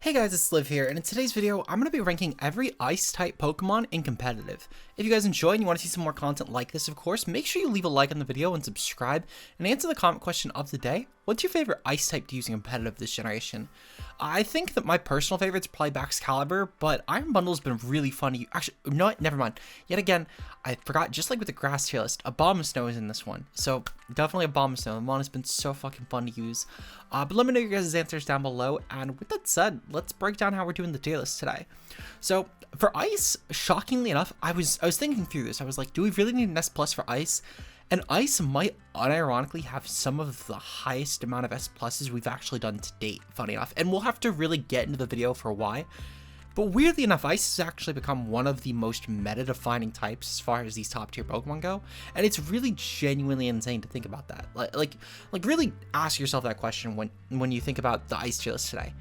Hey guys, it's Liv here, and in today's video, I'm going to be ranking every Ice-type Pokemon in competitive. If you guys enjoy and you want to see some more content like this, of course, make sure you leave a like on the video and subscribe, and answer the comment question of the day. What's your favorite Ice-type to use in competitive this generation? I think that my personal favorite is probably Excalibur, but Iron Bundle's been really fun to use. Actually, no, never mind. Yet again, I forgot, just like with the grass tier list, Abomasnow is in this one. So, definitely Abomasnow. The mon has been so fucking fun to use. But let me know your guys' answers down below, and with that said, let's break down how we're doing the tier list today. So, for Ice, shockingly enough, I was thinking through this. I was like, do we really need an S plus for Ice? And Ice might unironically have some of the highest amount of S pluses we've actually done to date, funny enough. And we'll have to really get into the video for why. But weirdly enough, Ice has actually become one of the most meta-defining types as far as these top-tier Pokemon go. And it's really genuinely insane to think about that. Like really ask yourself that question when you think about the Ice tier list today.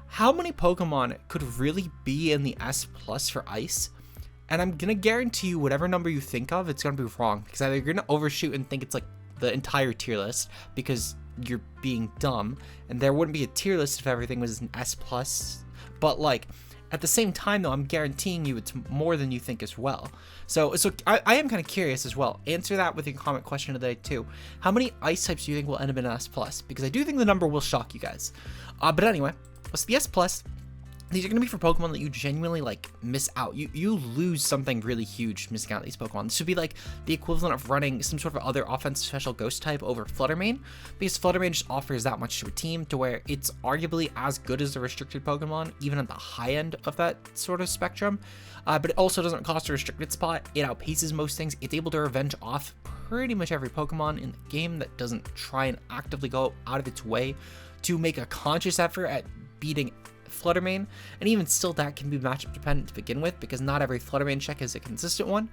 How many Pokemon could really be in the S plus for Ice? And I'm going to guarantee you whatever number you think of, it's going to be wrong. Because either you're going to overshoot and think it's like the entire tier list because you're being dumb. And there wouldn't be a tier list if everything was an S plus. But like, at the same time though, I'm guaranteeing you it's more than you think as well. So I am kind of curious as well. Answer that with your comment question of the day too. How many Ice types do you think will end up in an S plus? Because I do think the number will shock you guys. But anyway, so the S plus. These are going to be for Pokemon that you genuinely, like, miss out. You lose something really huge missing out on these Pokemon. This would be, like, the equivalent of running some sort of other offensive special Ghost type over Fluttermane, because Fluttermane just offers that much to a team to where it's arguably as good as the restricted Pokemon, even at the high end of that sort of spectrum. But it also doesn't cost a restricted spot. It outpaces most things. It's able to revenge off pretty much every Pokemon in the game that doesn't try and actively go out of its way to make a conscious effort at beating Fluttermane, and even still that can be matchup dependent to begin with because not every Fluttermane check is a consistent one.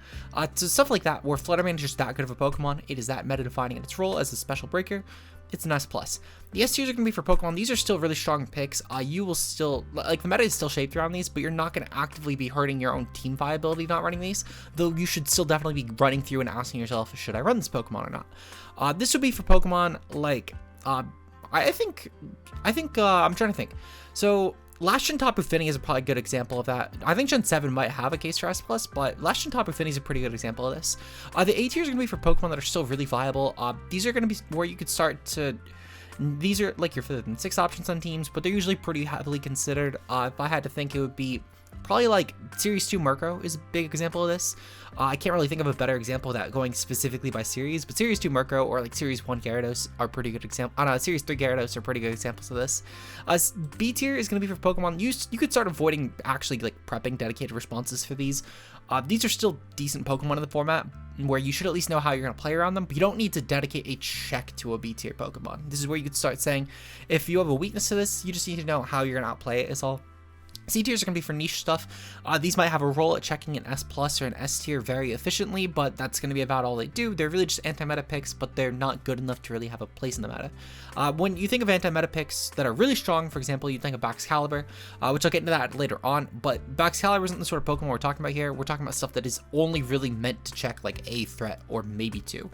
So stuff like that where Fluttermane is just that good of a Pokemon, it is that meta defining in its role as a special breaker, it's an S plus. The S tiers are going to be for Pokemon. These are still really strong picks. You will still, like, the meta is still shaped around these, but you're not going to actively be hurting your own team viability not running these, though you should still definitely be running through and asking yourself, should I run this Pokemon or not? This would be for Pokemon like, I think, I'm trying to think. So, Last Gen Tapu Fini is probably a good example of that. I think Gen 7 might have a case for S+, but Last Gen Tapu Fini is a pretty good example of this. The A tiers are going to be for Pokemon that are still really viable. These are going to be where you could start to... These are like your 5th and 6th options on teams, but they're usually pretty heavily considered. If I had to think, it would be probably like Series 2 Murkrow is a big example of this. I can't really think of a better example of that going specifically by series, but Series 2 Murkrow or like Series 1 Gyarados are pretty good example. Series 3 Gyarados are pretty good examples of this. B tier is going to be for Pokemon. You could start avoiding actually like prepping dedicated responses for these. These are still decent Pokemon in the format where you should at least know how you're going to play around them, but you don't need to dedicate a check to a B tier Pokemon. This is where you could start saying, if you have a weakness to this, you just need to know how you're going to outplay it is all. C tiers are going to be for niche stuff. These might have a role at checking an S plus or an S tier very efficiently, but that's going to be about all they do. They're really just anti-meta picks, but they're not good enough to really have a place in the meta. When you think of anti-meta picks that are really strong, for example, you think of Excalibur, which I'll get into that later on, but Excalibur isn't the sort of Pokemon we're talking about here. We're talking about stuff that is only really meant to check like a threat or maybe two.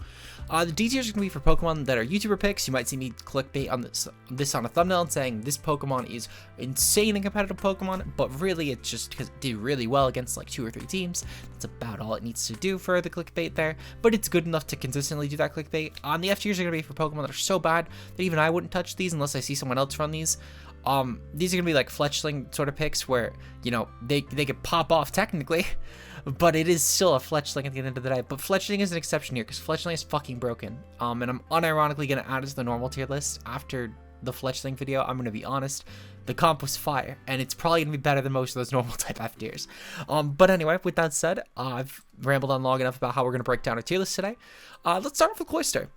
The D tiers are going to be for Pokemon that are YouTuber picks. You might see me clickbait on this on a thumbnail and saying this Pokemon is insane in competitive Pokemon, but really it's just because it did really well against like 2 or 3 teams. That's about all it needs to do for the clickbait there, but it's good enough to consistently do that clickbait. The F tiers are going to be for Pokemon that are so bad that even I wouldn't touch these unless I see someone else run these. These are going to be like Fletchling sort of picks where, you know, they could pop off technically, but it is still a Fletchling at the end of the day. But Fletchling is an exception here because Fletchling is fucking broken. And I'm unironically going to add it to the normal tier list after the Fletchling video. I'm going to be honest, the comp was fire, and it's probably going to be better than most of those normal type F tiers. But anyway, with that said, I've rambled on long enough about how we're going to break down our tier list today. Let's start off with Cloyster.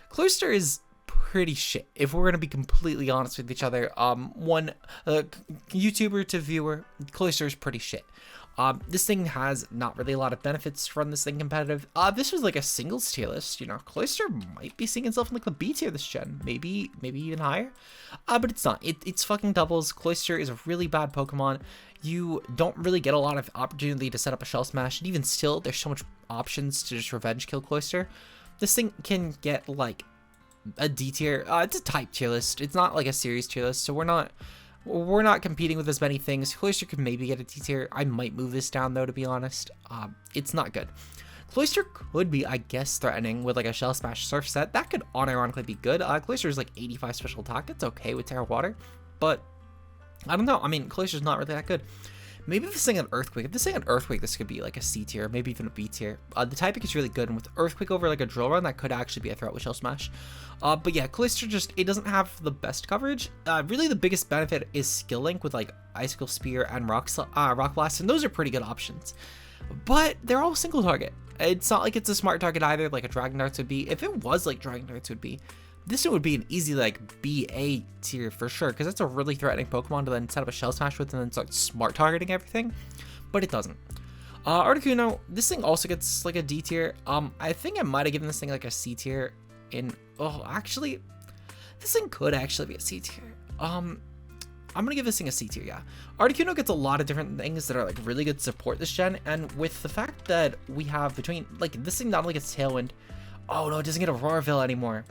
Cloyster is pretty shit, if we're going to be completely honest with each other. One YouTuber to viewer, Cloyster is pretty shit. This thing has not really a lot of benefits to run this thing competitive. This was like a singles tier list, you know. Cloyster might be seeing itself in like the B tier this gen, maybe even higher. But it's not. It's fucking doubles. Cloyster is a really bad Pokemon. You don't really get a lot of opportunity to set up a Shell Smash, and even still, there's so much options to just revenge kill Cloyster. This thing can get like a D tier. It's a type tier list. It's not like a series tier list, so we're not we're not competing with as many things. Cloister could maybe get a D tier. I might move this down though, to be honest. It's not good. Cloister could be, I guess, threatening with like a Shell Smash Surf set. That could unironically be good. Cloister is like 85 special attack. It's okay with Terra Water, but I don't know. I mean, Cloister's not really that good. Maybe if this thing had Earthquake. If this thing had Earthquake, this could be like a C tier, maybe even a B tier. The typing is really good, and with Earthquake over like a Drill Run, that could actually be a threat with Shell Smash. But yeah, Cloister just, it doesn't have the best coverage. Really the biggest benefit is Skill Link with like Icicle Spear and Rock Blast, and those are pretty good options. But they're all single target. It's not like it's a smart target either, like a Dragon Darts would be. If it was like Dragon Darts would be, this one would be an easy like BA tier for sure, because that's a really threatening Pokemon to then set up a Shell Smash with and then start smart targeting everything. But it doesn't. Articuno, this thing also gets like a D tier. I think I might have given this thing like a C tier in, oh, actually, this thing could actually be a C tier. I'm gonna give this thing a C tier, yeah. Articuno gets a lot of different things that are like really good support this gen, and with the fact that we have between, like, this thing not only gets Tailwind, oh no, it doesn't get Auroraville anymore.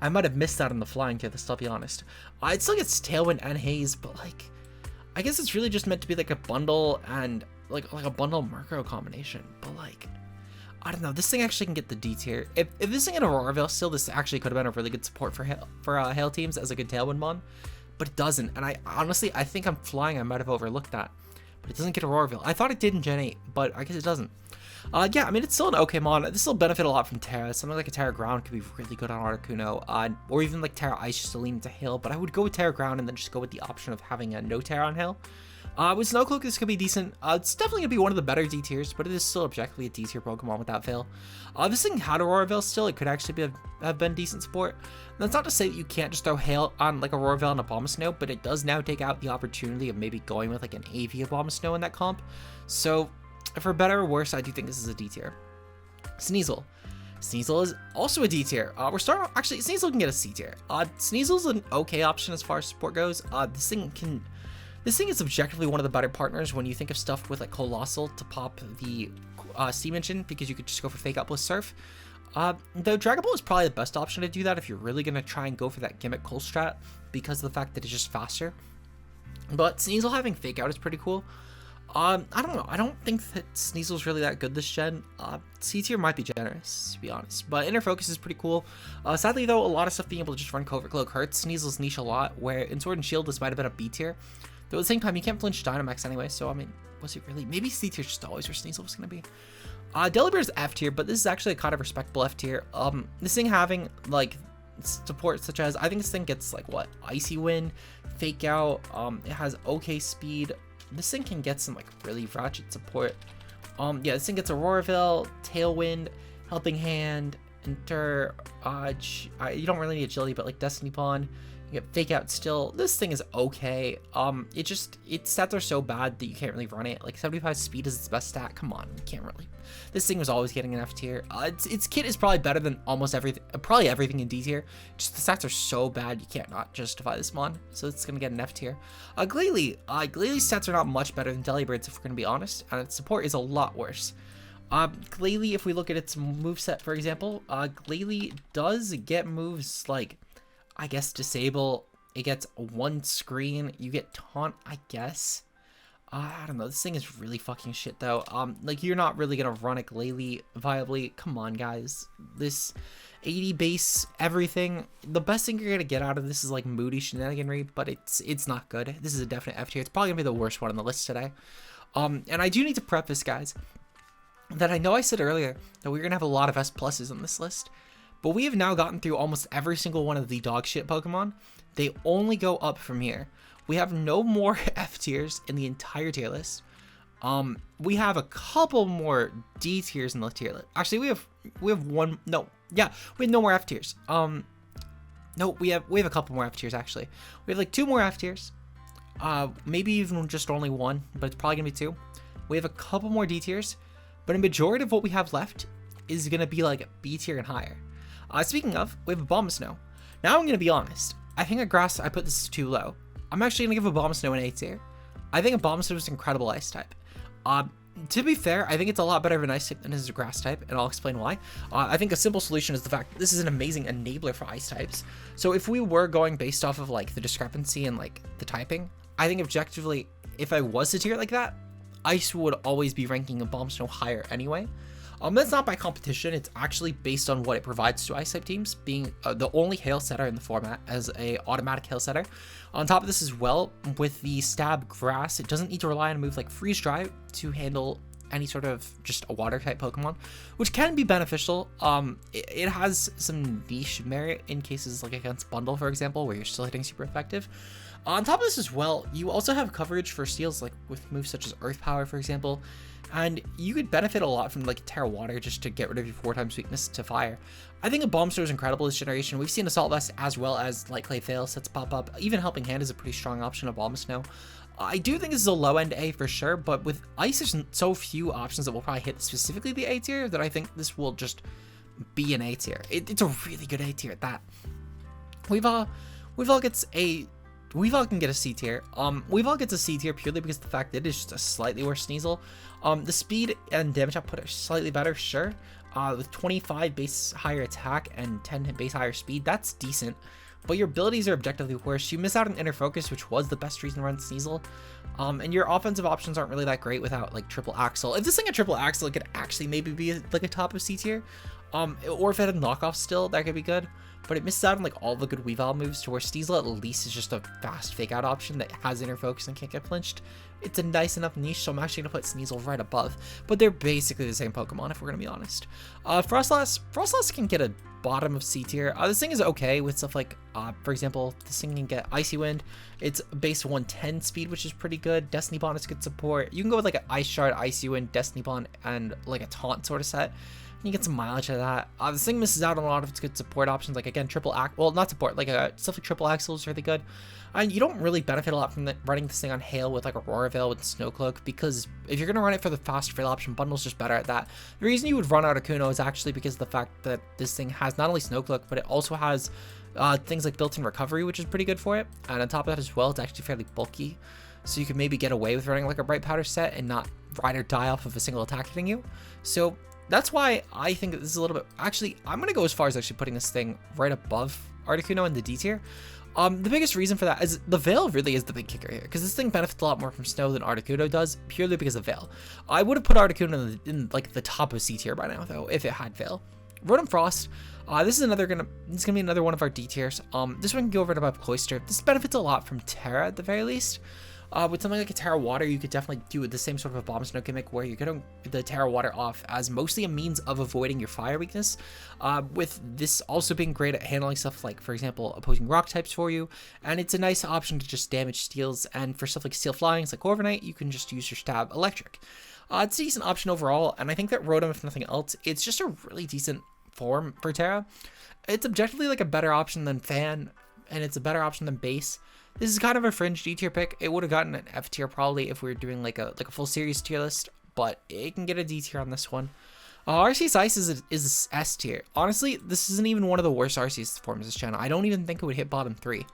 I might have missed that on the flying tier, I'll be honest. It still gets Tailwind and Haze, but like, I guess it's really just meant to be like a bundle and like a bundle Murkrow combination, but like, I don't know, this thing actually can get the D tier. If this thing had Auroraville still, this actually could have been a really good support for Hail teams as a good Tailwind mon. But it doesn't, and I honestly, I think I'm flying, I might have overlooked that. But it doesn't get Auroraville. I thought it did in Gen 8, but I guess it doesn't. Yeah, I mean, it's still an okay mon. This will benefit a lot from Terra. Something like a Terra Ground could be really good on Articuno, or even like Terra Ice just to lean into Hail, but I would go with Terra Ground and then just go with the option of having a no Terra on Hail. With Snow Cloak, this could be decent. It's definitely going to be one of the better D tiers, but it is still objectively a D tier Pokemon without fail. This thing had Auroraville still, it could actually have been decent support. That's not to say that you can't just throw Hail on like a Auroraville and a Abomasnow, but it does now take out the opportunity of maybe going with like an AV Abomasnow in that comp. So, for better or worse, I do think this is a D tier. Sneasel. Sneasel is also a D tier. We're starting, actually, Sneasel can get a C tier. Sneasel's an okay option as far as support goes. This thing is objectively one of the better partners when you think of stuff with like Colossal to pop the Steam Engine, because you could just go for Fake Out with Surf. Though Dragon Ball is probably the best option to do that if you're really going to try and go for that gimmick Cold Strat, because of the fact that it's just faster. But Sneasel having Fake Out is pretty cool. I don't know. I don't think that Sneasel's really that good this gen. C tier might be generous, to be honest. But Inner Focus is pretty cool. Sadly, though, a lot of stuff being able to just run Covert Cloak hurts Sneasel's niche a lot, where in Sword and Shield this might have been a B tier. Though at the same time, you can't flinch Dynamax anyway, so I mean, was it really? Maybe C tier just always where Sneasel was going to be. Delibird is F tier, but this is actually a kind of respectable F tier. This thing having, like, support such as, I think this thing gets, like, what? Icy Wind, Fake Out, it has okay speed. This thing can get some, like, really ratchet support. Yeah, this thing gets Auroraville, Tailwind, Helping Hand, Enter, you don't really need Agility, but, like, Destiny Pawn. You get Fake Out still. This thing is okay. Its stats are so bad that you can't really run it. Like 75 speed is its best stat. Come on, you can't really. This thing was always getting an F tier. Its kit is probably better than almost everything, probably everything in D tier. Just the stats are so bad you can't not justify this mon. So it's gonna get an F tier. Glalie. Glalie's stats are not much better than Delibird's if we're gonna be honest, and its support is a lot worse. Glalie, if we look at its moveset, for example, Glalie does get moves like, I guess, Disable. It gets one screen. You get Taunt, I guess. I don't know. This thing is really fucking shit, though. Like, you're not really gonna run a Glalie viably. Come on, guys. This 80 base, everything. The best thing you're gonna get out of this is, like, Moody Shenaniganry, but it's not good. This is a definite F tier. It's probably gonna be the worst one on the list today. And I do need to preface, guys, that I know I said earlier that we're gonna have a lot of S pluses on this list. But we have now gotten through almost every single one of the dog shit Pokemon. They only go up from here. We have no more F tiers in the entire tier list. We have a couple more D tiers in the tier list. Actually, we have one. No, yeah, we have no more F tiers. No, we have a couple more F tiers actually. We have like 2 more F tiers. Maybe even just only 1, but it's probably gonna be 2. We have a couple more D tiers, but a majority of what we have left is gonna be like B tier and higher. Speaking of, we have Abomasnow. Now I'm going to be honest. I think I put this too low. I'm actually going to give Abomasnow an A tier. I think Abomasnow is an incredible ice type. To be fair, I think it's a lot better of an ice type than it is a grass type, and I'll explain why. I think a simple solution is the fact that this is an amazing enabler for ice types. So if we were going based off of like the discrepancy and like the typing, I think objectively, if I was to tier it like that, ice would always be ranking a Bomb Snow higher anyway. That's not by competition, it's actually based on what it provides to ice type teams, being the only hail setter in the format as a automatic hail setter. On top of this as well, with the stab grass, it doesn't need to rely on a move like freeze dry to handle any sort of just a water type Pokemon, which can be beneficial. It has some niche merit in cases like against Bundle, for example, where you're still hitting super effective. On top of this as well, you also have coverage for steals like with moves such as Earth Power, for example, and you could benefit a lot from like Terra Water just to get rid of your 4x weakness to fire. I think a Bomb Snow is incredible this generation. We've seen Assault Vest as well as Light Clay Fail sets pop up. Even Helping Hand is a pretty strong option of Bomb Snow. I do think this is a low end A for sure, but with Ice, there's so few options that will probably hit specifically the A tier that I think this will just be an A tier. It's a really good A tier at that. Weavile can get a C tier. Weavile gets a C tier purely because of the fact that it is just a slightly worse Sneasel. The speed and damage output are slightly better, sure. With 25 base higher attack and 10 base higher speed, that's decent. But your abilities are objectively worse. You miss out on Inner Focus, which was the best reason to run Sneasel. And your offensive options aren't really that great without like Triple Axle. If this thing had Triple Axle, it could actually maybe be like a top of C tier. Or if it had knockoff still, that could be good. But it misses out on like all the good Weavile moves to where Sneasel at least is just a fast fake out option that has Inner Focus and can't get flinched. It's a nice enough niche, so I'm actually going to put Sneasel right above. But they're basically the same Pokemon if we're going to be honest. Frostlass can get a bottom of C tier. This thing is okay with stuff like, for example, this thing can get Icy Wind. It's base 110 speed, which is pretty good. Destiny Bond is good support. You can go with like an Ice Shard, Icy Wind, Destiny Bond, and like a Taunt sort of set. You get some mileage out of that. This thing misses out on a lot of its good support options, like again, not support, like stuff like Triple Axle is really good. And you don't really benefit a lot from running this thing on Hail with like Aurora Veil with Snow Cloak, because if you're going to run it for the fast fail option, Bundle's just better at that. The reason you would run Articuno is actually because of the fact that this thing has not only Snow Cloak, but it also has things like built-in recovery, which is pretty good for it. And on top of that as well, it's actually fairly bulky. So you could maybe get away with running like a Bright Powder set and not ride or die off of a single attack hitting you. So that's why I think that this is a little bit... Actually, I'm going to go as far as actually putting this thing right above Articuno in the D tier. The biggest reason for that is the Veil really is the big kicker here, because this thing benefits a lot more from Snow than Articuno does, purely because of Veil. I would have put Articuno in like the top of C tier by now, though, if it had Veil. Rotom Frost, this is gonna be another one of our D tiers. This one can go right above Cloyster. This benefits a lot from Terra at the very least. With something like a Terra Water, you could definitely do the same sort of a Bomb Snow gimmick where you're getting the Terra Water off as mostly a means of avoiding your fire weakness, with this also being great at handling stuff like, for example, opposing rock types for you, and it's a nice option to just damage steals, and for stuff like Steel Flyings like Corviknight, you can just use your Stab Electric. It's a decent option overall, and I think that Rotom, if nothing else, it's just a really decent form for Terra. It's objectively like a better option than Fan, and it's a better option than Base. This is kind of a fringe D tier pick. It would have gotten an F tier probably if we were doing like a full series tier list, but it can get a D tier on this one. Arceus Ice is S tier. Honestly, this isn't even one of the worst Arceus forms of this channel. I don't even think it would hit bottom 3.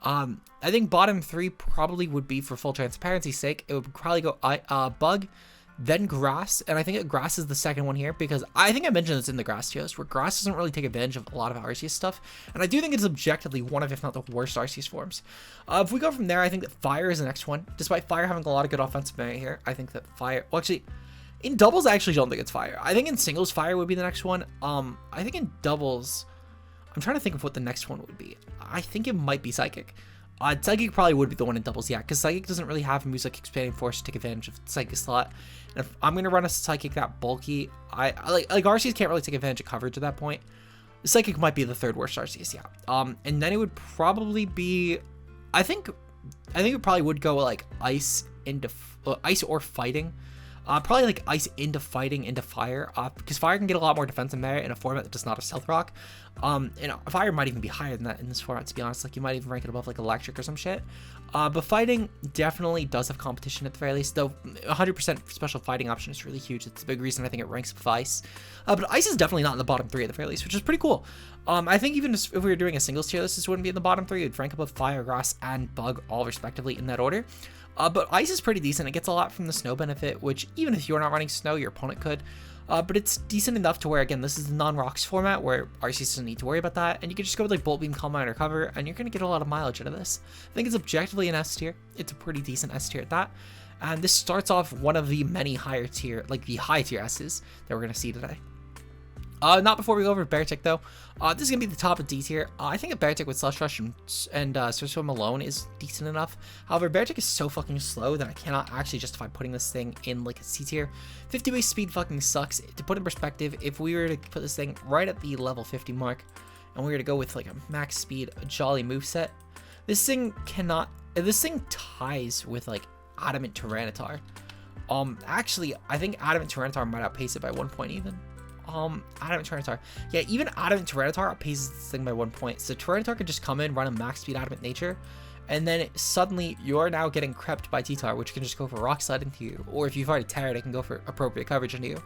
I think bottom 3 probably would be, for full transparency's sake, it would probably go Bug, then Grass, and I think Grass is the second one here, because I think I mentioned this in the Grass tier list, where Grass doesn't really take advantage of a lot of Arceus stuff, and I do think it's objectively one of, if not the worst Arceus forms. If we go from there, I think that Fire is the next one. Despite Fire having a lot of good offensive merit here, I think that Fire, well actually, in doubles I actually don't think it's Fire. I think in singles Fire would be the next one. I think in doubles, I'm trying to think of what the next one would be. I think it might be Psychic. Psychic probably would be the one in doubles, yeah, because Psychic doesn't really have moves like Expanding Force to take advantage of the Psychic slot. And if I'm going to run a Psychic that bulky, I like Arceus can't really take advantage of coverage at that point. Psychic might be the third worst Arceus, yeah. And then it would probably be, I think it probably would go like Ice into Ice or Fighting. Probably like Ice into Fighting into Fire, because Fire can get a lot more defensive merit in a format that does not have Stealth Rock. And Fire might even be higher than that in this format, to be honest. Like, you might even rank it above like Electric or some shit. But Fighting definitely does have competition at the very least, though 100% special Fighting option is really huge. It's a big reason I think it ranks with Ice. But Ice is definitely not in the bottom 3 at the very least, which is pretty cool. I think even if we were doing a singles tier list, this wouldn't be in the bottom 3. It'd rank above Fire, Grass, and Bug, all respectively in that order. But ice is pretty decent. It gets a lot from the snow benefit, which even if you're not running snow, your opponent could. But it's decent enough to where, again, this is the non-rocks format where RC doesn't need to worry about that. And you can just go with like Bolt Beam, Calm Mind, or Cover, and you're going to get a lot of mileage out of this. I think it's objectively an S tier. It's a pretty decent S tier at that. And this starts off one of the many higher tier, like the high tier S's that we're going to see today. Not before we go over Beartick though. This is going to be the top of D tier. I think a Beartick with Slush Rush and Surge Swim alone is decent enough. However, Beartick is so fucking slow that I cannot actually justify putting this thing in like a C tier. 50 base speed fucking sucks. To put in perspective, if we were to put this thing right at the level 50 mark, and we were to go with like a max speed, a jolly moveset, this thing ties with like Adamant Tyranitar. Actually, I think Adamant Tyranitar might outpace it by 1 point even. Adamant Tyranitar. Yeah, even Adamant Tyranitar outpaces this thing by 1 point. So Tyranitar could just come in, run a max speed Adamant Nature, and then suddenly you're now getting crept by T-Tar, which can just go for Rock Slide into you. Or if you've already Terrored, it can go for appropriate coverage into you.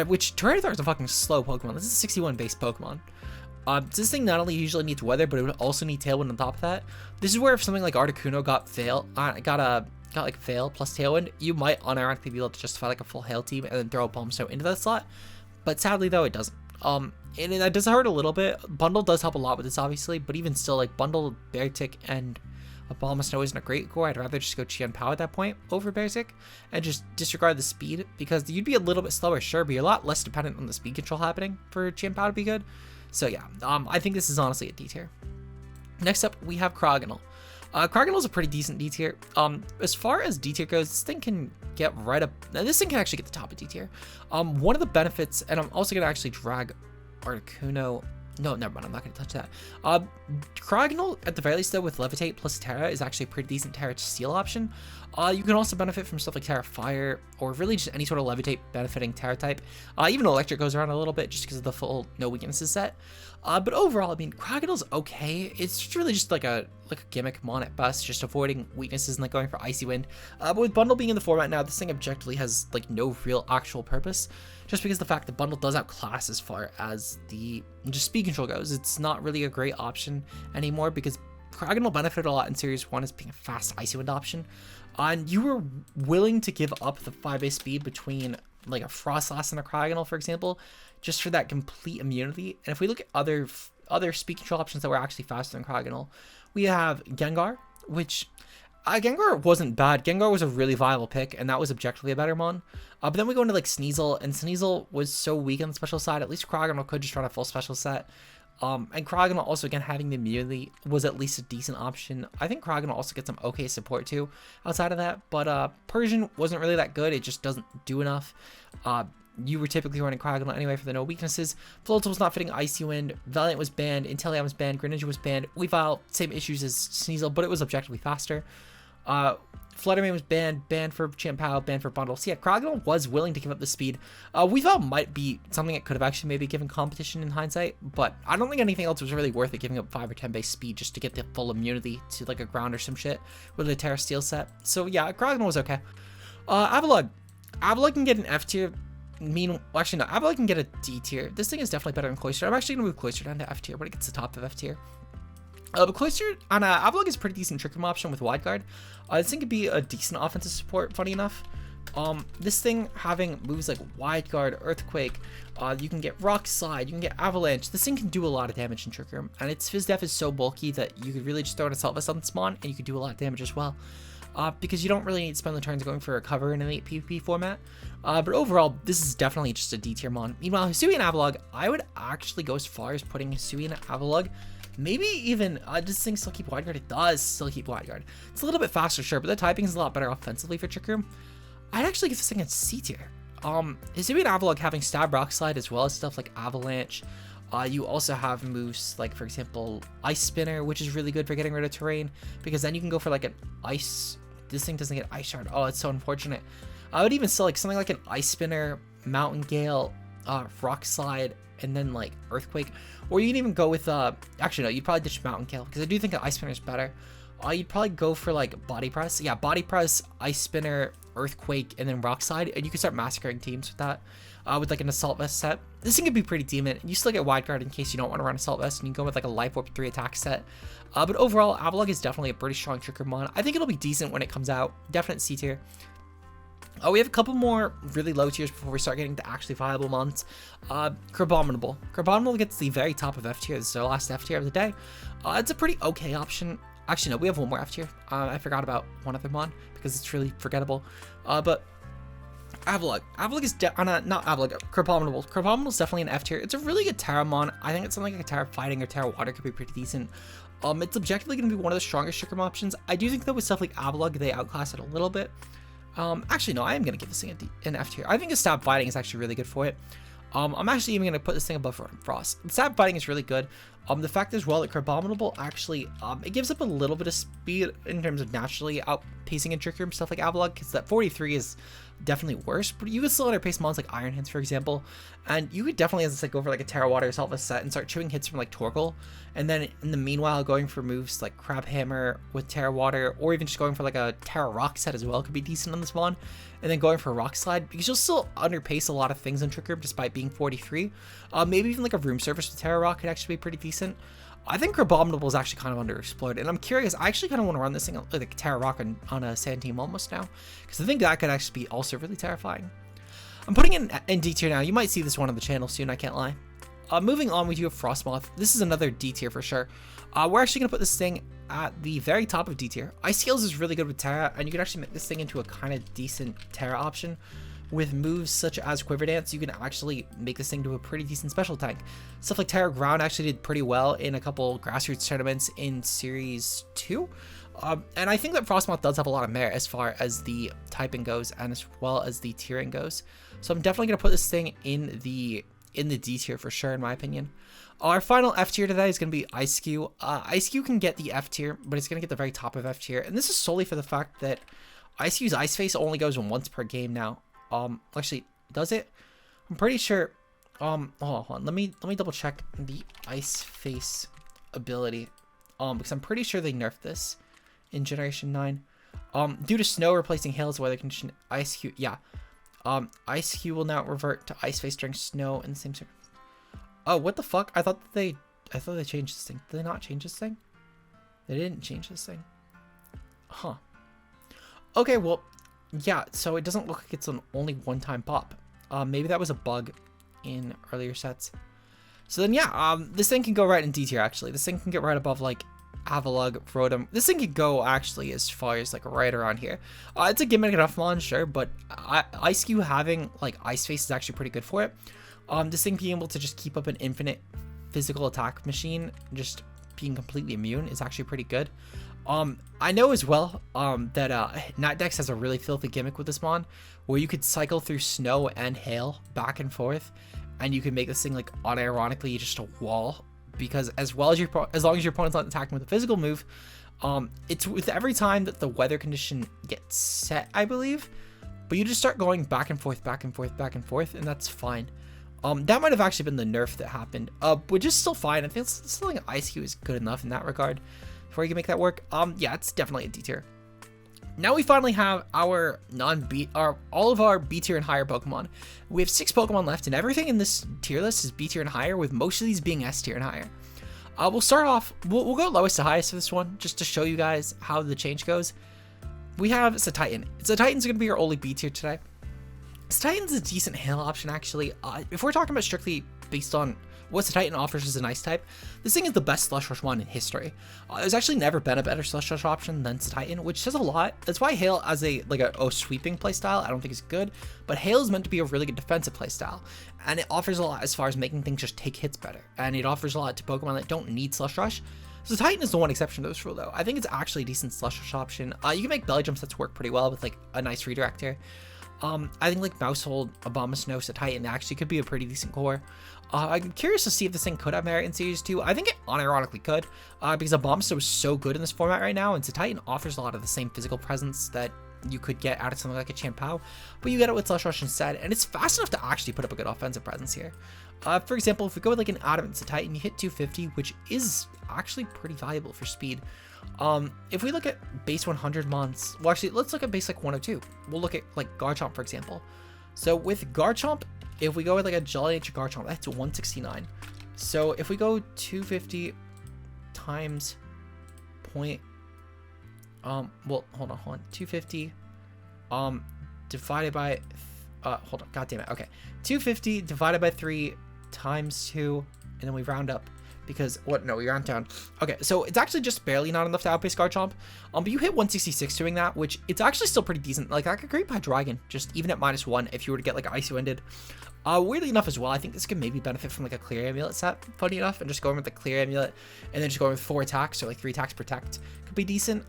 Which Tyranitar is a fucking slow Pokemon. This is a 61 base Pokemon. This thing not only usually needs weather, but it would also need Tailwind on top of that. This is where if something like Articuno got like Fail plus Tailwind, you might unironically be able to justify like a full Hail team and then throw a Bomb Snow into that slot. But sadly though, it doesn't. And that does hurt a little bit. Bundle does help a lot with this obviously, but even still, like Bundle, Beartick, and a Bomb of Snow isn't a great core. I'd rather just go Qianpao at that point over Beartick and just disregard the speed, because you'd be a little bit slower, sure, but you're a lot less dependent on the speed control happening for Qianpao to be good. So yeah, I think this is honestly a D tier. Next up, we have Crogonal. Crogonal is a pretty decent D tier. As far as D tier goes, this thing can get right up. Now, this thing can actually get the top of D tier. One of the benefits, and I'm also going to actually drag Articuno. No, never mind. I'm not going to touch that. Crogonal, at the very least, though, with Levitate plus Terra is actually a pretty decent Terra Steel option. You can also benefit from stuff like Terra Fire, or really just any sort of Levitate benefiting Terra type. Even Electric goes around a little bit just because of the full no weaknesses set. But overall, I mean, Crogonal's okay. It's really just like a gimmick mon at best, just avoiding weaknesses and like going for Icy Wind. But with Bundle being in the format now, this thing objectively has like no real actual purpose, just because the fact that Bundle does outclass as far as the just speed control goes. It's not really a great option anymore because Crogonal benefited a lot in Series 1 as being a fast Icy Wind option. And you were willing to give up the 5 base speed between like a Frostlass and a Crogonal, for example, just for that complete immunity. And if we look at other speed control options that were actually faster than Crogonal, we have Gengar, which Gengar wasn't bad. Gengar was a really viable pick, and that was objectively a better mon. But then we go into like Sneasel, and Sneasel was so weak on the special side. At least Crogonal could just run a full special set. And Crogonal also, again, having the immunity was at least a decent option. I think Crogonal also gets some okay support too outside of that, but Persian wasn't really that good. It just doesn't do enough. You were typically running Crogonal anyway for the no weaknesses. Floatzel was not fitting Icy Wind. Valiant was banned. Inteleon was banned. Greninja was banned. Weavile, same issues as Sneasel, but it was objectively faster. Fluttermane was banned for Qianpao, banned for Bundle. So yeah, Crogonal was willing to give up the speed. Weavile might be something that could have actually maybe given competition in hindsight, but I don't think anything else was really worth it, giving up 5 or 10 base speed just to get the full immunity to like a ground or some shit with a Terra Steel set. So yeah, Crogonal was okay. Avalugg can get an F tier. Actually no, Avalugg can get a D tier. This thing is definitely better than Cloyster. I'm actually gonna move Cloyster down to F tier, but it gets the top of F tier. But Cloyster on Avalugg is a pretty decent Trick Room option with Wide Guard. This thing could be a decent offensive support, funny enough. This thing having moves like Wide Guard, Earthquake, you can get Rock Slide, you can get Avalanche. This thing can do a lot of damage in Trick Room, and its Fizz Def is so bulky that you could really just throw an Assault Vest on the spawn, and you could do a lot of damage as well. Because you don't really need to spend the turns going for a cover in an 8 PvP format. But overall, this is definitely just a D tier mon. Meanwhile, Hisui and Avalugg, I would actually go as far as putting Hisui and Avalugg. Maybe even, does this thing still keep Wide Guard? It does still keep Wide Guard. It's a little bit faster, sure, but the typing is a lot better offensively for Trick Room. I'd actually give this thing a C tier. Hisui and Avalugg having Stab, Rock Slide, as well as stuff like Avalanche. You also have moves like, for example, Ice Spinner, which is really good for getting rid of terrain, because then you can go for like an Ice. This thing doesn't get Ice Shard. Oh, it's so unfortunate. I would even still like something like an Ice Spinner, Mountain Gale, Rock Slide, and then like Earthquake. Or you can even go with actually no, you'd probably ditch Mountain Gale, because I do think an Ice Spinner is better. You'd probably go for like Body Press. Yeah, Body Press, Ice Spinner, Earthquake, and then Rock Slide, and you can start massacring teams with that. with like an Assault Vest set. This thing could be pretty decent. You still get Wide Guard in case you don't want to run Assault Vest, and you can go with like a Life Orb 3 attack set. But overall, Avalugg is definitely a pretty strong Trick Room mon. I think it'll be decent when it comes out. Definite C tier. We have a couple more really low tiers before we start getting to actually viable mons. Crabominable. Crabominable gets the very top of F tier. This is our last F tier of the day. It's a pretty okay option. Actually, no, we have one more F tier. I forgot about one other mon because it's really forgettable. But Avalugg. Avalugg is not Avalugg. Crabominable. Crabominable is definitely an F tier. It's a really good Terra mon. I think it's something like a Terra Fighting or Terra Water could be pretty decent. It's objectively going to be one of the strongest Trick Room options. I do think that with stuff like Avalugg, they outclass it a little bit. Actually, no, I am going to give this thing an F tier. I think a Stab Fighting is actually really good for it. I'm actually even going to put this thing above Rotom Frost. Stab Fighting is really good. The fact as well that Crabominable actually, it gives up a little bit of speed in terms of naturally outpacing in Trick Room stuff like Avalugg, because that 43 is definitely worse, but you could still outpace mons like Iron Hands, for example, and you could definitely, as I said, go for like a Terra Water Assault Vest set and start chewing hits from like Torkoal, and then in the meanwhile going for moves like Crab Hammer with Terra Water, or even just going for like a Terra Rock set as well could be decent on this mon, and then going for Rock Slide, because you'll still underpace a lot of things in Trick Room despite being 43. Maybe even like a Room Service with Terra Rock could actually be pretty decent. I think Crabominable is actually kind of underexplored, and I'm curious, I actually kind of want to run this thing like Terra Rock on a Sand Team almost now, because I think that could actually be also really terrifying. I'm putting in D tier now. You might see this one on the channel soon, I can't lie. Moving on, we do have Frostmoth. This is another D tier for sure. We're actually going to put this thing at the very top of D tier. Ice Scales is really good with Terra, and you can actually make this thing into a kind of decent Terra option. With moves such as Quiver Dance, you can actually make this thing to a pretty decent special tank. Stuff like Terra Ground actually did pretty well in a couple grassroots tournaments in Series 2. And I think that Frostmoth does have a lot of merit as far as the typing goes and as well as the tiering goes. So I'm definitely going to put this thing in the D tier for sure, in my opinion. Our final F tier today is going to be Ice-Q. Ice-Q can get the F tier, but it's going to get the very top of F tier. And this is solely for the fact that Ice-Q's Ice Face only goes once per game now. Actually, does it? I'm pretty sure. Hold on. Let me double check the Ice Face ability. Because I'm pretty sure they nerfed this in Generation 9. Due to snow replacing hail's weather condition, Ice-Q, yeah. Ice-Q will now revert to Ice Face during snow in the same circle. Oh, what the fuck? I thought they changed this thing. Did they not change this thing? They didn't change this thing. Huh. Okay, well, yeah, so it doesn't look like it's an only one-time pop. Maybe that was a bug in earlier sets. So then, yeah, this thing can go right in D tier, actually. This thing can get right above, like, Avalugg, Rotom. This thing could go, actually, as far as, like, right around here. It's a gimmick enough mon, sure, but Ice-Q having, like, Ice Face is actually pretty good for it. This thing being able to just keep up an infinite physical attack machine, just being completely immune, is actually pretty good. I know as well that Natdex has a really filthy gimmick with this mon, where you could cycle through snow and hail back and forth, and you can make this thing like unironically just a wall, because as long as your opponent's not attacking with a physical move, it's with every time that the weather condition gets set, I believe, but you just start going back and forth, back and forth, back and forth, and that's fine. That might have actually been the nerf that happened, which is still fine. I think still think Ice-Q is good enough in that regard before you can make that work. Yeah, it's definitely a D tier. Now we finally have our all of our B tier and higher Pokemon. We have 6 Pokemon left, and everything in this tier list is B tier and higher, with most of these being S tier and higher. We'll start off, we'll go lowest to highest for this one, just to show you guys how the change goes. We have Titan. Titan's going to be our only B tier today. Titan's a decent hail option, actually. If we're talking about strictly based on what Titan offers as an ice type, this thing is the best Slush Rush one in history. There's actually never been a better Slush Rush option than Titan, which says a lot. That's why Hail as a sweeping playstyle I don't think is good, but Hail is meant to be a really good defensive playstyle, and it offers a lot as far as making things just take hits better, and it offers a lot to Pokemon that don't need Slush Rush. So Titan is the one exception to this rule, though. I think it's actually a decent Slush Rush option. You can make Belly Jump sets work pretty well with like a nice redirect here. I think like Mousehold, Abomasnow, Titan actually could be a pretty decent core. I'm curious to see if this thing could have merit in Series 2. I think it unironically could, because Abomasnow is so good in this format right now, and Titan offers a lot of the same physical presence that you could get out of something like a Champao, but you get it with Slush Rush instead, and it's fast enough to actually put up a good offensive presence here. For example, if we go with like an Adamant Titan, you hit 250, which is actually pretty valuable for speed. If we look at base 100 mons, well, actually, let's look at base like 102. We'll look at like Garchomp, for example. So with Garchomp, if we go with like a Jolly Nature Garchomp, that's 169. So if we go 250 times point, well, hold on, 250, divided by, hold on, god damn it, okay, 250 divided by 3 times 2, and then we round up, because, what, no, we round down. Okay, so it's actually just barely not enough to outpace Garchomp, but you hit 166 doing that, which it's actually still pretty decent. Like, that could Great Hydreigon, just even at -1, if you were to get, like, Icy Winded. Weirdly enough as well, I think this could maybe benefit from like a Clear Amulet set, funny enough, and just going with the Clear Amulet and then just going with 4 attacks, so like 3 attacks protect could be decent.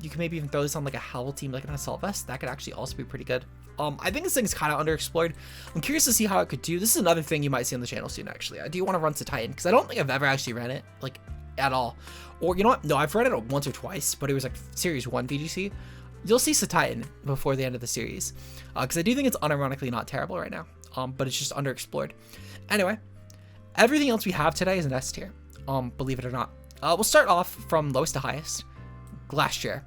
You can maybe even throw this on like a Howl team, like an Assault Vest. That could actually also be pretty good. I think this thing is kind of underexplored. I'm curious to see how it could do. This is another thing you might see on the channel soon, actually. I do want to run Titan, because I don't think I've ever actually ran it, like, at all. Or, you know what? No, I've run it once or twice, but it was like Series 1 VGC. You'll see Titan before the end of the series, because I do think it's unironically not terrible right now. But it's just underexplored. Anyway, everything else we have today is an S tier, believe it or not. We'll start off from lowest to highest. Glacier.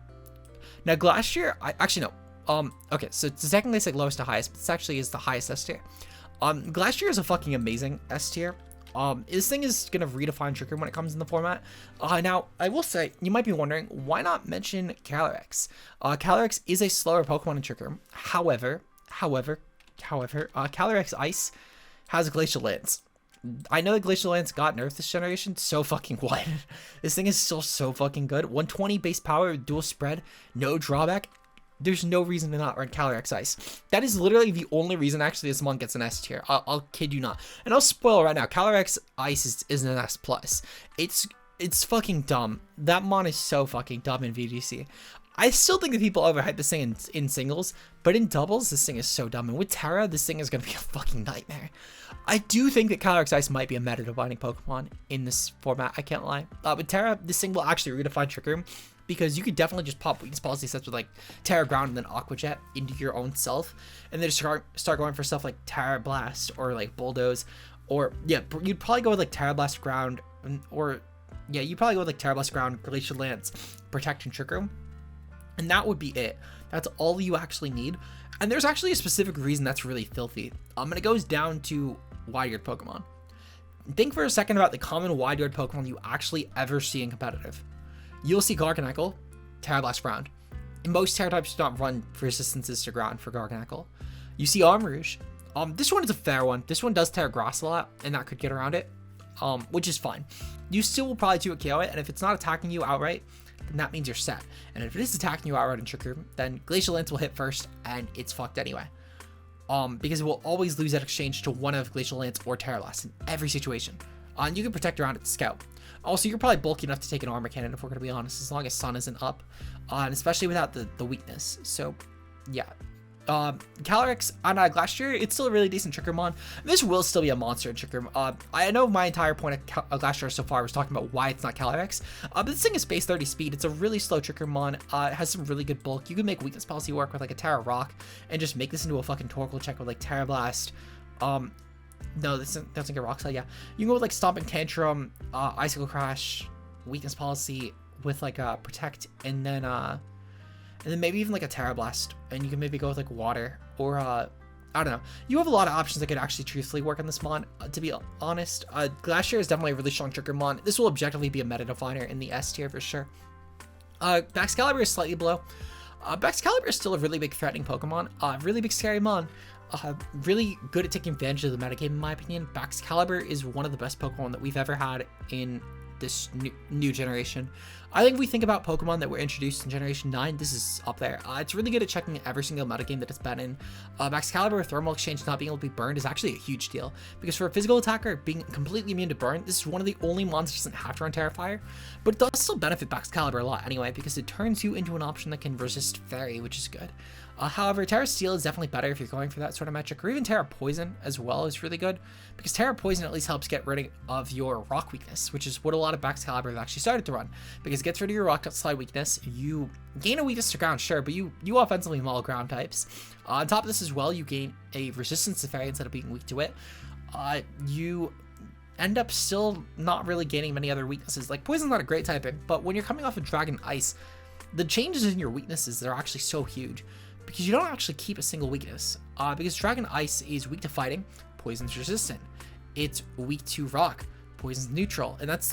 Now, Glacier, actually, no. Okay, so it's technically it's like lowest to highest, but this actually is the highest S tier. Glacier is a fucking amazing S tier. This thing is going to redefine Trick Room when it comes in the format. Now, I will say, you might be wondering, why not mention Calyrex? Calyrex is a slower Pokemon in Trick Room. However, Calyrex Ice has Glacial Lance. I know that Glacial Lance got nerfed this generation, so fucking what? This thing is still so fucking good. 120 base power, dual spread, no drawback. There's no reason to not run Calyrex Ice. That is literally the only reason actually this mon gets an S tier. I'll kid you not. And I'll spoil right now, Calyrex Ice is an S+. It's fucking dumb. That mon is so fucking dumb in VGC. I still think that people overhype this thing in singles, but in doubles, this thing is so dumb. And with Terra, this thing is going to be a fucking nightmare. I do think that Calyrex Ice might be a meta-defining Pokemon in this format, I can't lie. With Terra, this thing will actually redefine Trick Room, because you could definitely just pop weakness policy sets with like Terra Ground and then Aqua Jet into your own self, and then just start going for stuff like Terra Blast or like Bulldoze, or yeah, you'd probably go with like Terra Blast Ground, or yeah, you'd probably go with like Terra Blast Ground, Glacial Lance, Protect, and Trick Room. And that would be it. That's all you actually need. And there's actually a specific reason that's really filthy. And it goes down to wide-eared Pokemon. Think for a second about the common wide-eared Pokemon you actually ever see in competitive. You'll see Garganacl, Terra Blast Ground. And most Terra types do not run resistances to ground for Garganacl. You see Armarouge. This one is a fair one. This one does Terra Grass a lot, and that could get around it, which is fine. You still will probably 2 KO it, and if it's not attacking you outright, then that means you're set. And if it is attacking you outright in Trick Room, then Glacial Lance will hit first, and it's fucked anyway. Because it will always lose that exchange to one of Glacial Lance or Terra Blast in every situation. And you can protect around it to Scout. Also, you're probably bulky enough to take an Armor Cannon, if we're going to be honest, as long as Sun isn't up. And especially without the weakness. So, yeah. Calyrex on Glacier, it's still a really decent Trick Room mon. This will still be a monster in Trick Room. I know my entire point of Glacier so far was talking about why it's not Calyrex, but this thing is base 30 speed. It's a really slow Trick Room mon. It has some really good bulk. You can make weakness policy work with like a Terra Rock and just make this into a fucking Torkoal check with like Terra Blast. No, this doesn't get Rock Slide. Yeah, you can go with like Stomping Tantrum, Icicle Crash, weakness policy with like Protect, and then maybe even like a Terra Blast, and you can maybe go with like Water, or I don't know. You have a lot of options that could actually truthfully work on this mon, to be honest. Glacier is definitely a really strong Trick Room mon. This will objectively be a meta definer in the S tier for sure. Baxcalibur is slightly below. Baxcalibur is still a really big threatening Pokemon, really big scary mon. Really good at taking advantage of the metagame in my opinion. Baxcalibur is one of the best Pokemon that we've ever had in this new generation. I think if we think about Pokemon that were introduced in Generation 9, this is up there. It's really good at checking every single metagame that it's been in. Baxcalibur, Thermal Exchange not being able to be burned is actually a huge deal, because for a physical attacker, being completely immune to burn, this is one of the only mons that doesn't have to run Terrifier, but it does still benefit Baxcalibur a lot anyway, because it turns you into an option that can resist Fairy, which is good. However, Terra Steel is definitely better if you're going for that sort of metric, or even Terra Poison as well is really good, because Terra Poison at least helps get rid of your rock weakness, which is what a lot of Baxcalibur have actually started to run, because it gets rid of your rock slide weakness. You gain a weakness to ground, sure, but you offensively maul ground types. On top of this as well, you gain a resistance to Fairy instead of being weak to it. You end up still not really gaining many other weaknesses. Like Poison's not a great typing, but when you're coming off of Dragon Ice, the changes in your weaknesses, they're actually so huge, because you don't actually keep a single weakness, because Dragon Ice is weak to fighting, Poison's resistant. It's weak to rock. Poison's neutral. And that's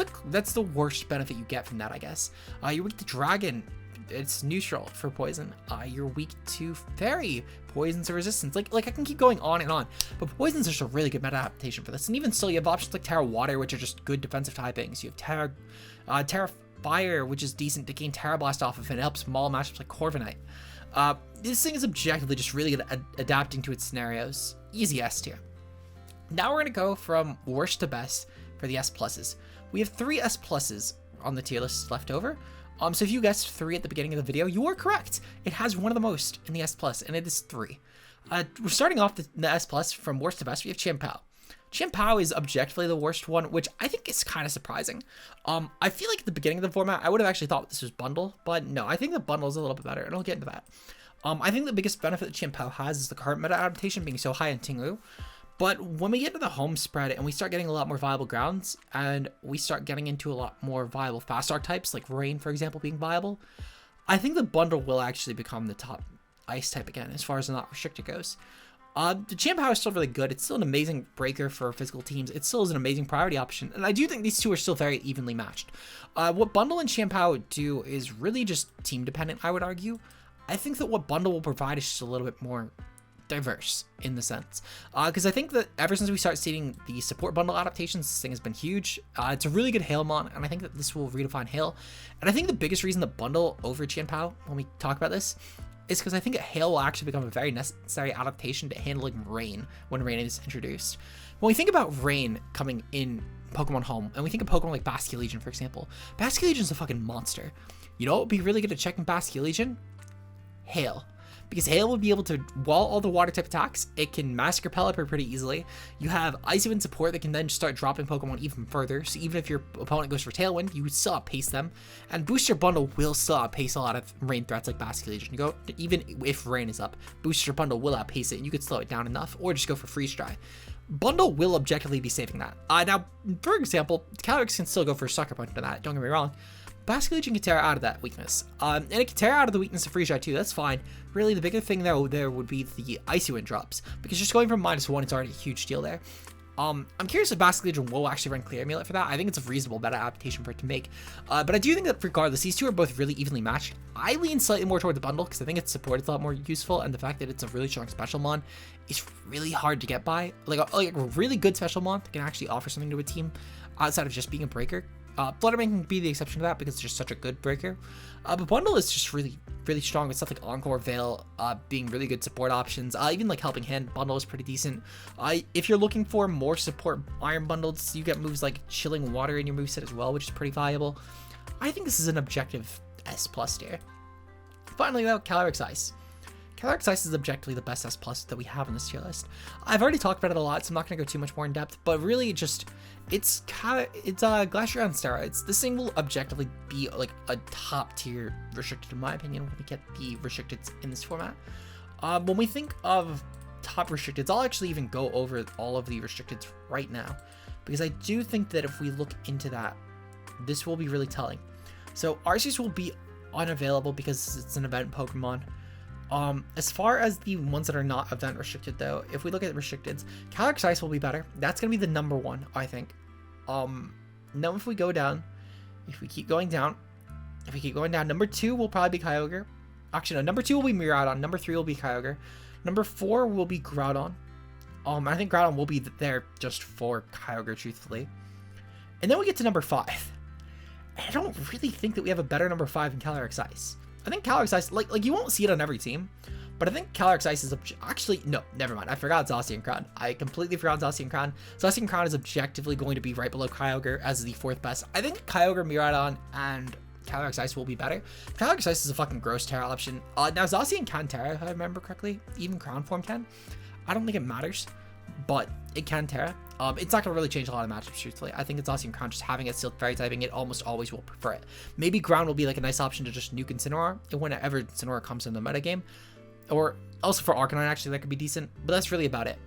the worst benefit you get from that, I guess. You're weak to dragon. It's neutral for poison. You're weak to fairy. Poison's a resistance. Like I can keep going on and on. But poison's just a really good meta adaptation for this. And even still, you have options like Terra Water, which are just good defensive typings. You have Terra Fire, which is decent to gain Terra Blast off of, and it helps small matchups like Corviknight. This thing is objectively just really good at adapting to its scenarios. Easy S tier. Now we're going to go from worst to best for the S pluses. We have 3 S pluses on the tier list left over. So if you guessed 3 at the beginning of the video, you are correct. It has one of the most in the S plus, and it is 3. We're starting off the S plus from worst to best. We have Chien-Pao. Chien-Pao is objectively the worst one, which I think is kind of surprising. I feel like at the beginning of the format, I would have actually thought this was bundle, but no, I think the bundle is a little bit better, and I'll get into that. I think the biggest benefit that Chien-Pao has is the current meta adaptation being so high in Tinglu. But when we get to the home spread and we start getting a lot more viable grounds, and we start getting into a lot more viable fast archetypes, like Rain, for example, being viable, I think the bundle will actually become the top ice type again, as far as the not restricted goes. The Chien-Pao is still really good. It's still an amazing breaker for physical teams. It still is an amazing priority option. And I do think these two are still very evenly matched. What Bundle and Chien-Pao do is really just team dependent, I would argue. I think that what Bundle will provide is just a little bit more diverse in the sense. Because I think that ever since we start seeing the support bundle adaptations, this thing has been huge. It's a really good Hail mon, and I think that this will redefine Hail. And I think the biggest reason the bundle over Chien-Pao, when we talk about this, is because I think Hail will actually become a very necessary adaptation to handling Rain when Rain is introduced. When we think about Rain coming in Pokemon Home, and we think of Pokemon like Basculegion, for example, Basculegion is a fucking monster. You know what would be really good at checking Basculegion? Hail. Because Hail will be able to wall all the water type attacks. It can Massacre Pelipper pretty easily. You have Icy Wind support that can then start dropping Pokemon even further. So even if your opponent goes for Tailwind, you would still outpace them. And Booster Bundle will still outpace a lot of Rain threats like Basculegion. Even if Rain is up, Booster Bundle will outpace it, and you could slow it down enough, or just go for Freeze Dry. Bundle will objectively be saving that. Now, for example, Calyrex can still go for Sucker Punch to that, don't get me wrong. Basculegion can tear out of that weakness. And it can tear out of the weakness of Freeze Dry too, that's fine. Really, the bigger thing though there would be the Icy Wind drops, because just going from -1 is already a huge deal there. I'm curious if Basculegion will actually run Clear Amulet for that. I think it's a reasonable meta adaptation for it to make. But I do think that regardless, these two are both really evenly matched. I lean slightly more toward the bundle because I think its support is a lot more useful, and the fact that it's a really strong special mon is really hard to get by. Like a really good special mon that can actually offer something to a team outside of just being a breaker. Fluttermane can be the exception to that because it's just such a good breaker. But Bundle is just really, really strong with stuff like Encore Veil being really good support options. Even like Helping Hand Bundle is pretty decent. If you're looking for more support Iron Bundles, you get moves like Chilling Water in your moveset as well, which is pretty valuable. I think this is an objective S+ tier. Finally though, Calyrex Ice. Calyrex Ice is objectively the best S+ that we have on this tier list. I've already talked about it a lot, so I'm not going to go too much more in depth, but really just, it's Glacier on steroids. This thing will objectively be like a top tier restricted in my opinion when we get the restricteds in this format. When we think of top restricteds, I'll actually even go over all of the restricteds right now, because I do think that if we look into that, this will be really telling. So Arceus will be unavailable because it's an event Pokemon. As far as the ones that are not event restricted though, if we look at restricteds, Calyrex Ice will be better. That's going to be the number 1, I think. Now if we go down, if we keep going down, number 2 will probably be Kyogre. Actually, no, number 2 will be Miraidon. Number 3 will be Kyogre. Number 4 will be Groudon. I think Groudon will be there just for Kyogre, truthfully. And then we get to number 5. And I don't really think that we have a better number 5 than Calyrex Ice. I think Calyrex Ice, like you won't see it on every team, but I think Calyrex Ice is actually, no, never mind. I forgot Zacian Crown. I completely forgot Zacian Crown. Zacian Crown is objectively going to be right below Kyogre as the 4th best. I think Kyogre, Miraidon, and Calyrex Ice will be better. Calyrex Ice is a fucking gross Terra option. Now Zacian can Terra, if I remember correctly. Even Crown form can. I don't think it matters, but it can Terra. It's not going to really change a lot of matchups, truthfully. I think it's Zacian Crown just having it sealed fairy typing, it almost always will prefer it. Maybe Ground will be like a nice option to just nuke Incineroar whenever Incineroar comes in the metagame. Or also for Arcanine, actually, that could be decent. But that's really about it.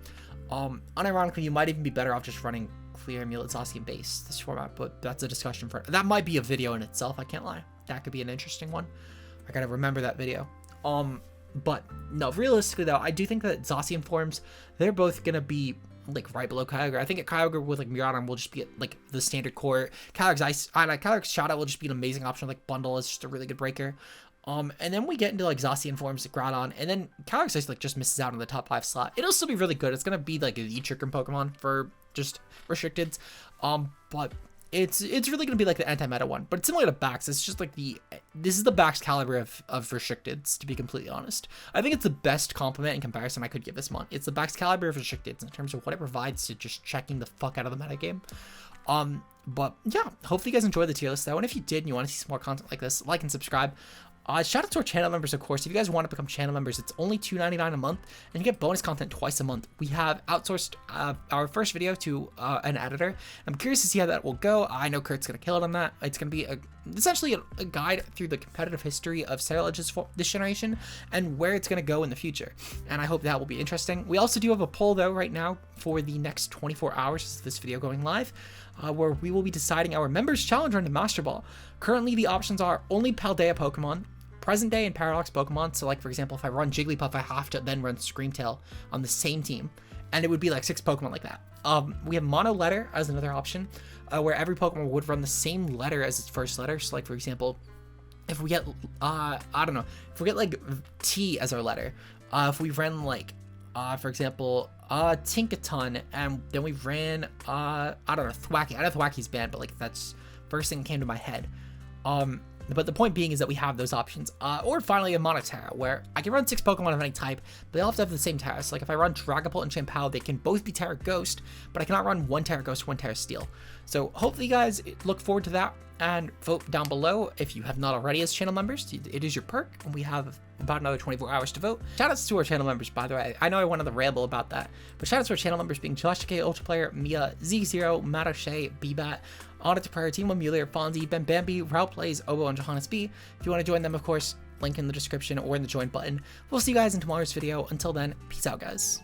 Unironically, you might even be better off just running Clear Amulet Zacian base this format, but that's a discussion for that might be a video in itself, I can't lie. That could be an interesting one. I gotta remember that video. But no, realistically though, I do think that Zacian forms, they're both gonna be like right below Kyogre. I think at Kyogre with like Miraidon will just be at, like the standard core. Kyogre's Shadow will just be an amazing option. Like Bundle is just a really good breaker. And then we get into like Zacian forms, like Groudon, and then Kyogre's Ice like just misses out on the top 5 slot. It'll still be really good. It's gonna be like the trigger Pokemon for just restricted. But it's really gonna be like the anti-meta one. But it's similar to Bax. It's just like this is the Bax caliber of restricteds, to be completely honest. I think it's the best compliment in comparison I could give this month. It's the Bax caliber of restricteds in terms of what it provides to just checking the fuck out of the meta game. But yeah, hopefully you guys enjoyed the tier list though. And if you did and you want to see some more content like this, like and subscribe. Shout out to our channel members, of course. If you guys want to become channel members, it's only $2.99 a month, and you get bonus content twice a month. We have outsourced our first video to an editor. I'm curious to see how that will go. I know Kurt's going to kill it on that. It's going to be essentially a guide through the competitive history of Ceruleages for this generation and where it's going to go in the future. And I hope that will be interesting. We also do have a poll, though, right now for the next 24 hours of this video going live, where we will be deciding our members' challenge run to Master Ball. Currently, the options are only Paldea Pokemon, present day and Paradox Pokemon. So like, for example, if I run Jigglypuff, I have to then run Screamtail on the same team, and it would be like 6 Pokemon like that. We have Mono Letter as another option, where every Pokemon would run the same letter as its first letter. So like, for example, if we get, I don't know, if we get like T as our letter, if we ran like, for example, Tinkaton, and then we ran, I don't know, Thwackey. I know Thwacky's banned, but like that's first thing that came to my head. But the point being is that we have those options. Or finally a Monotera, where I can run 6 Pokemon of any type, but they all have to have the same Terra. So like if I run Dragapult and Chien-Pao, they can both be Terra Ghost, but I cannot run one Terra Ghost, one Terra Steel. So hopefully you guys look forward to that, and vote down below if you have not already as channel members. It is your perk, and we have about another 24 hours to vote. Shoutouts to our channel members, by the way. I know I went on the ramble about that, but shoutouts to our channel members being Josh K, Ultra Player, Mia, Z0, Matt O'Shea, Bbat, Audit Prayer, Team Mueller, Fonzie, Ben Bambi, Raul Plays, Obo, and Johannes B. If you want to join them, of course, link in the description or in the join button. We'll see you guys in tomorrow's video. Until then, peace out, guys.